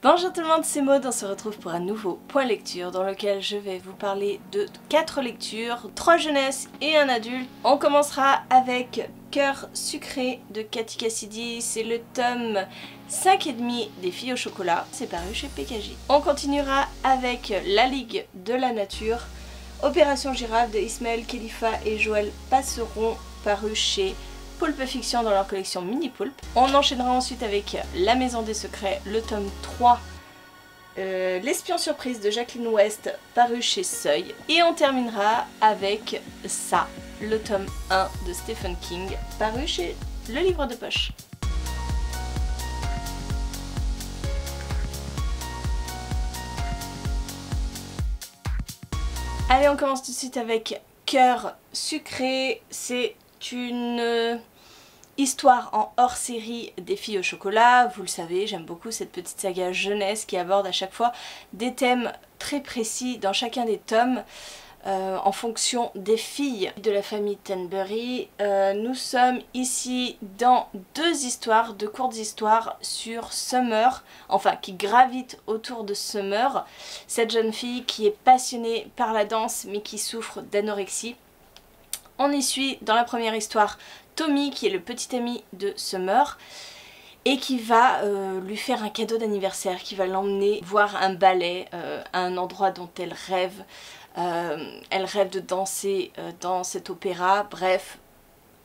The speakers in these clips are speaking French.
Bonjour tout le monde, c'est Maud, on se retrouve pour un nouveau point lecture dans lequel je vais vous parler de 4 lectures, 3 jeunesses et un adulte. On commencera avec Cœur sucré de Cathy Cassidy, c'est le tome 5,5 des filles au chocolat, c'est paru chez PKJ. On continuera avec La Ligue de la Nature, Opération Girafe de Ismaël Khalifa et Joël Passeron, paru chez Pulp Fiction dans leur collection Mini Pulp. On enchaînera ensuite avec La Maison des Secrets, le tome 3, L'espion surprise de Jacqueline West, paru chez Seuil. Et on terminera avec Ça, le tome 1 de Stephen King, paru chez Le Livre de Poche. Allez, on commence tout de suite avec Cœur sucré, c'est une histoire en hors-série des filles au chocolat. Vous le savez, j'aime beaucoup cette petite saga jeunesse qui aborde à chaque fois des thèmes très précis dans chacun des tomes en fonction des filles de la famille Tenbury. Nous sommes ici dans deux courtes histoires sur Summer, enfin qui gravitent autour de Summer, cette jeune fille qui est passionnée par la danse mais qui souffre d'anorexie. On y suit dans la première histoire Tommy qui est le petit ami de Summer et qui va lui faire un cadeau d'anniversaire, qui va l'emmener voir un ballet à un endroit dont elle rêve. Elle rêve de danser dans cet opéra, bref,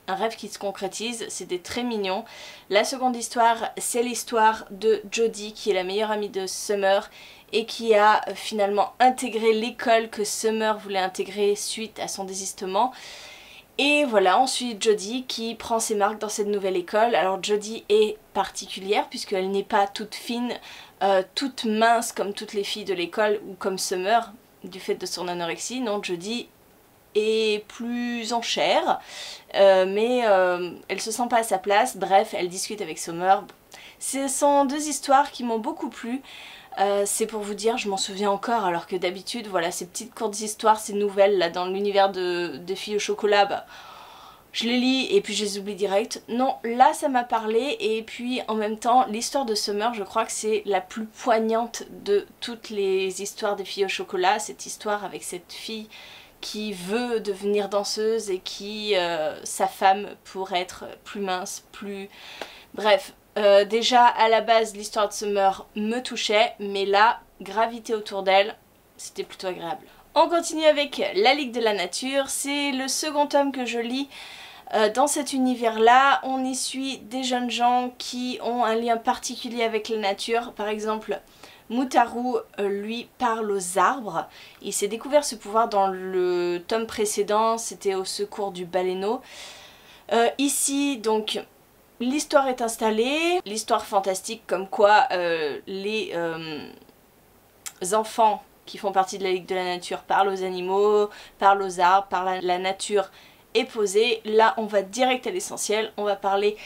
un rêve qui se concrétise, c'était très mignon. La seconde histoire, c'est l'histoire de Jodie qui est la meilleure amie de Summer et qui a finalement intégré l'école que Summer voulait intégrer suite à son désistement. Et voilà, ensuite Jodie qui prend ses marques dans cette nouvelle école. Alors Jodie est particulière puisqu'elle n'est pas toute fine, toute mince comme toutes les filles de l'école ou comme Summer du fait de son anorexie. Non, Jodie est plus en chair, mais elle se sent pas à sa place. Bref, elle discute avec Summer. Ce sont deux histoires qui m'ont beaucoup plu. C'est pour vous dire, je m'en souviens encore, alors que d'habitude, voilà, ces petites courtes histoires, ces nouvelles là dans l'univers des filles au chocolat, bah, je les lis et puis je les oublie direct. Non, là ça m'a parlé et puis en même temps, l'histoire de Summer, je crois que c'est la plus poignante de toutes les histoires des filles au chocolat, cette histoire avec cette fille qui veut devenir danseuse et qui s'affame pour être plus mince, plus... Bref. Déjà à la base l'histoire de Summer me touchait, mais là, graviter autour d'elle, c'était plutôt agréable. On continue avec La Ligue de la Nature, c'est le second tome que je lis dans cet univers là. On y suit des jeunes gens qui ont un lien particulier avec la nature. Par exemple, Mutaru lui parle aux arbres. Il s'est découvert ce pouvoir dans le tome précédent, c'était au secours du baleineau. Ici donc l'histoire est installée, l'histoire fantastique comme quoi les enfants qui font partie de la Ligue de la Nature parlent aux animaux, parlent aux arbres, parlent à la nature est posée. Là on va direct à l'essentiel, on va parler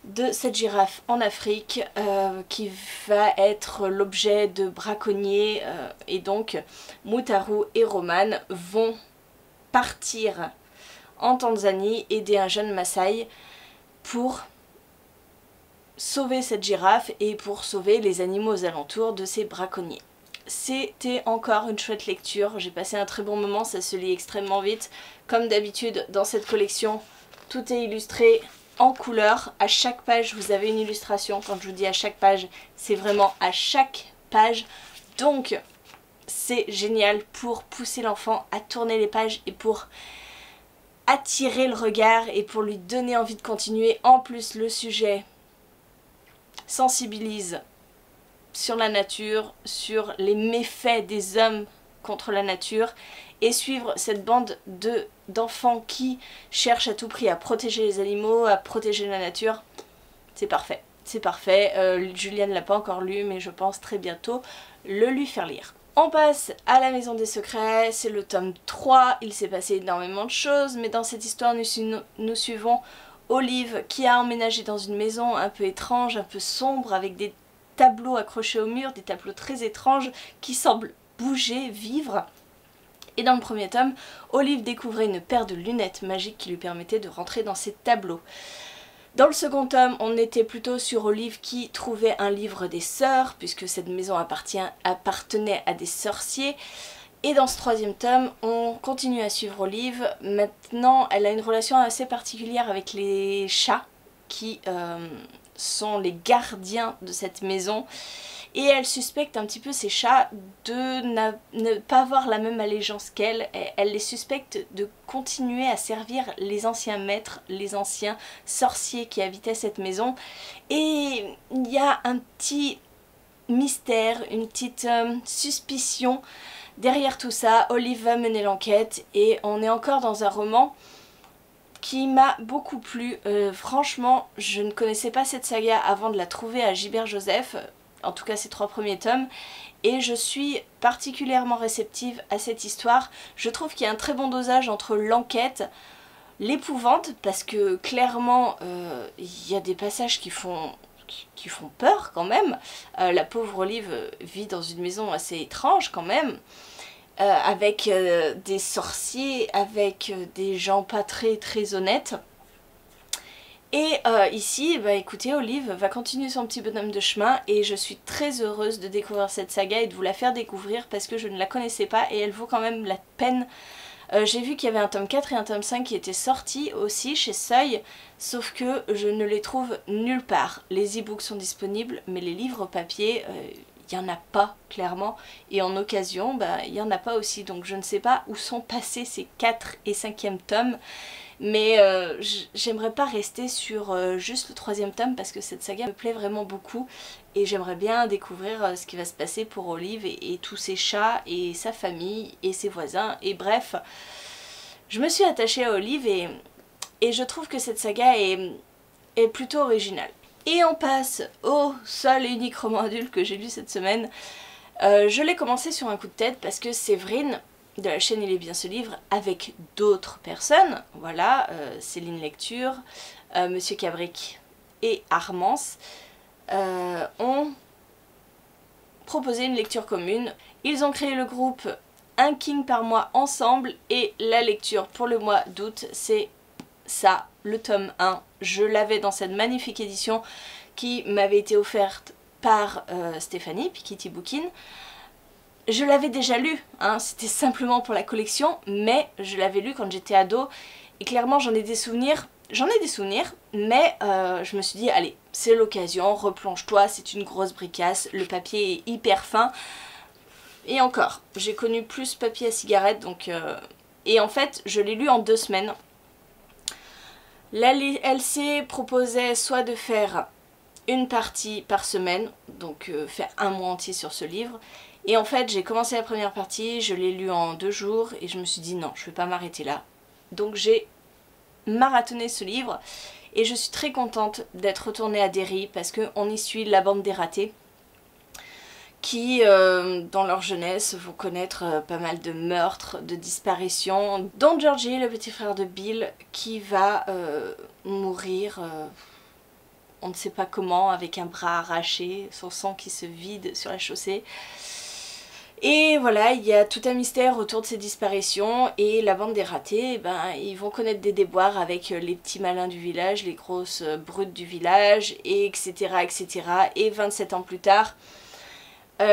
de cette girafe en Afrique qui va être l'objet de braconniers et donc Mutaru et Roman vont partir en Tanzanie aider un jeune Maasai pour sauver cette girafe et pour sauver les animaux aux alentours de ces braconniers. C'était encore une chouette lecture, j'ai passé un très bon moment, ça se lit extrêmement vite. Comme d'habitude dans cette collection, tout est illustré en couleur. À chaque page vous avez une illustration. Quand je vous dis à chaque page, c'est vraiment à chaque page. Donc c'est génial pour pousser l'enfant à tourner les pages et pour attirer le regard et pour lui donner envie de continuer. En plus le sujet sensibilise sur la nature, sur les méfaits des hommes contre la nature et suivre cette bande d'enfants qui cherchent à tout prix à protéger les animaux, à protéger la nature, c'est parfait. C'est parfait, Julia ne l'a pas encore lu mais je pense très bientôt le lui faire lire. On passe à La Maison des Secrets, c'est le tome 3, il s'est passé énormément de choses mais dans cette histoire nous suivons Olive qui a emménagé dans une maison un peu étrange, un peu sombre, avec des tableaux accrochés au mur, des tableaux très étranges qui semblent bouger, vivre. Et dans le premier tome, Olive découvrait une paire de lunettes magiques qui lui permettaient de rentrer dans ces tableaux. Dans le second tome, on était plutôt sur Olive qui trouvait un livre des sœurs, puisque cette maison appartenait à des sorciers. Et dans ce troisième tome, on continue à suivre Olive. Maintenant, elle a une relation assez particulière avec les chats, qui sont les gardiens de cette maison. Et elle suspecte un petit peu ces chats de ne pas avoir la même allégeance qu'elle. Elle les suspecte de continuer à servir les anciens maîtres, les anciens sorciers qui habitaient cette maison. Et il y a un petit mystère, une petite suspicion derrière tout ça. Olive va mener l'enquête et on est encore dans un roman qui m'a beaucoup plu. Franchement, je ne connaissais pas cette saga avant de la trouver à Gilbert Joseph. En tout cas ces 3 premiers tomes, et je suis particulièrement réceptive à cette histoire. Je trouve qu'il y a un très bon dosage entre l'enquête, l'épouvante, parce que clairement il y a des passages qui font peur quand même. La pauvre Olive vit dans une maison assez étrange quand même, avec des sorciers, avec des gens pas très honnêtes. Et ici, bah écoutez, Olive va continuer son petit bonhomme de chemin et je suis très heureuse de découvrir cette saga et de vous la faire découvrir parce que je ne la connaissais pas et elle vaut quand même la peine. J'ai vu qu'il y avait un tome 4 et un tome 5 qui étaient sortis aussi chez Seuil, sauf que je ne les trouve nulle part. Les e-books sont disponibles, mais les livres papier, il n'y en a pas clairement, et en occasion, bah, il n'y en a pas aussi, donc je ne sais pas où sont passés ces 4 et 5e tomes. Mais j'aimerais pas rester sur juste le 3e tome parce que cette saga me plaît vraiment beaucoup et j'aimerais bien découvrir ce qui va se passer pour Olive et tous ses chats et sa famille et ses voisins et bref. Je me suis attachée à Olive et je trouve que cette saga est plutôt originale. Et on passe au seul et unique roman adulte que j'ai lu cette semaine. Je l'ai commencé sur un coup de tête parce que Séverine de la chaîne Il est bien ce livre avec d'autres personnes, voilà, Céline Lecture, Monsieur Cabric et Armance ont proposé une lecture commune. Ils ont créé le groupe Un King par mois ensemble et la lecture pour le mois d'août c'est ça, le tome 1. Je l'avais dans cette magnifique édition qui m'avait été offerte par Stéphanie, Piketty Bookin. Je l'avais déjà lu, hein, c'était simplement pour la collection, mais je l'avais lu quand j'étais ado et clairement j'en ai des souvenirs, mais je me suis dit allez, c'est l'occasion, replonge-toi, c'est une grosse bricasse, le papier est hyper fin. Et encore, j'ai connu plus papier à cigarette, donc et en fait je l'ai lu en 2 semaines. La LC proposait soit de faire une partie par semaine, donc faire un mois entier sur ce livre. Et en fait j'ai commencé la première partie, je l'ai lu en 2 jours et je me suis dit non, je vais pas m'arrêter là. Donc j'ai marathonné ce livre et je suis très contente d'être retournée à Derry parce qu'on y suit la bande des ratés qui dans leur jeunesse vont connaître pas mal de meurtres, de disparitions, dont Georgie, le petit frère de Bill, qui va mourir on ne sait pas comment, avec un bras arraché, son sang qui se vide sur la chaussée. Et voilà, il y a tout un mystère autour de ces disparitions et la bande des ratés, ben, ils vont connaître des déboires avec les petits malins du village, les grosses brutes du village, et etc. etc. Et 27 ans plus tard,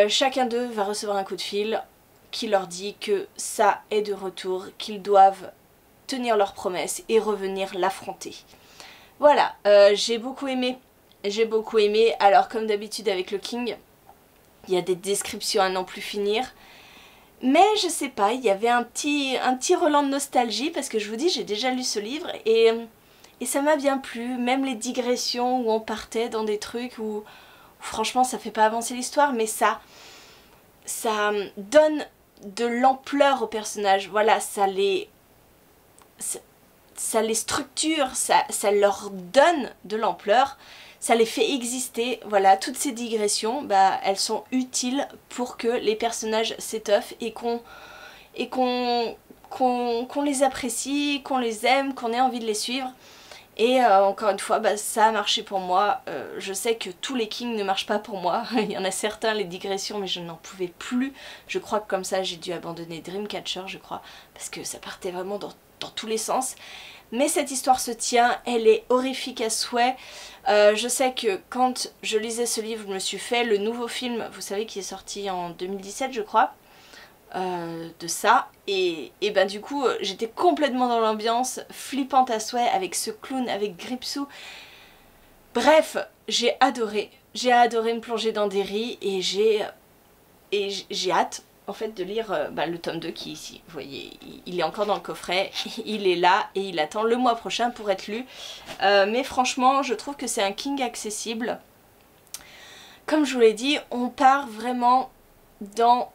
chacun d'eux va recevoir un coup de fil qui leur dit que ça est de retour, qu'ils doivent tenir leurs promesses et revenir l'affronter. Voilà, j'ai beaucoup aimé, alors comme d'habitude avec le King, il y a des descriptions à n'en plus finir, mais je sais pas, il y avait un petit relent de nostalgie parce que je vous dis, j'ai déjà lu ce livre et ça m'a bien plu, même les digressions où on partait dans des trucs où franchement ça fait pas avancer l'histoire, mais ça donne de l'ampleur aux personnages, voilà, ça les structure, ça leur donne de l'ampleur, ça les fait exister, voilà, toutes ces digressions, bah, elles sont utiles pour que les personnages s'étoffent et qu'on les apprécie, qu'on les aime, qu'on ait envie de les suivre. Et encore une fois, bah, ça a marché pour moi. Je sais que tous les Kings ne marchent pas pour moi. Il y en a certains, les digressions, mais je n'en pouvais plus. Je crois que comme ça, j'ai dû abandonner Dreamcatcher, je crois, parce que ça partait vraiment dans tous les sens. mais cette histoire se tient, elle est horrifique à souhait. Je sais que quand je lisais ce livre, je me suis fait le nouveau film, vous savez, qui est sorti en 2017 je crois, de ça, et ben du coup j'étais complètement dans l'ambiance, flippante à souhait, avec ce clown, avec Gripsou. Bref, j'ai adoré me plonger dans Derry, et j'ai hâte en fait de lire le tome 2 qui est ici. Vous voyez, il est encore dans le coffret, il est là et il attend le mois prochain pour être lu. Mais franchement, je trouve que c'est un King accessible. Comme je vous l'ai dit, on part vraiment dans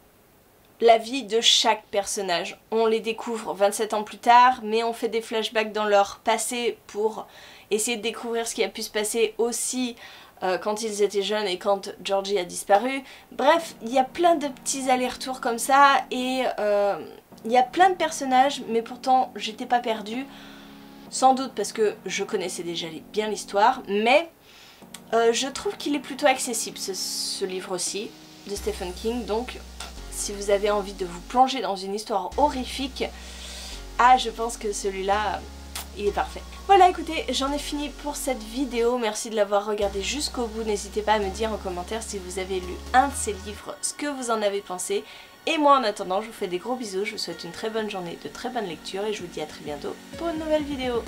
la vie de chaque personnage. On les découvre 27 ans plus tard, mais on fait des flashbacks dans leur passé pour essayer de découvrir ce qui a pu se passer aussi quand ils étaient jeunes et quand Georgie a disparu. Bref, il y a plein de petits allers-retours comme ça, et il y a plein de personnages, mais pourtant j'étais pas perdue. Sans doute parce que je connaissais déjà bien l'histoire, mais je trouve qu'il est plutôt accessible ce livre-ci de Stephen King. Donc si vous avez envie de vous plonger dans une histoire horrifique, je pense que celui-là, il est parfait. Voilà, écoutez, j'en ai fini pour cette vidéo. Merci de l'avoir regardé jusqu'au bout. N'hésitez pas à me dire en commentaire si vous avez lu un de ces livres, ce que vous en avez pensé. Et moi, en attendant, je vous fais des gros bisous. Je vous souhaite une très bonne journée, de très bonnes lectures, et je vous dis à très bientôt pour une nouvelle vidéo.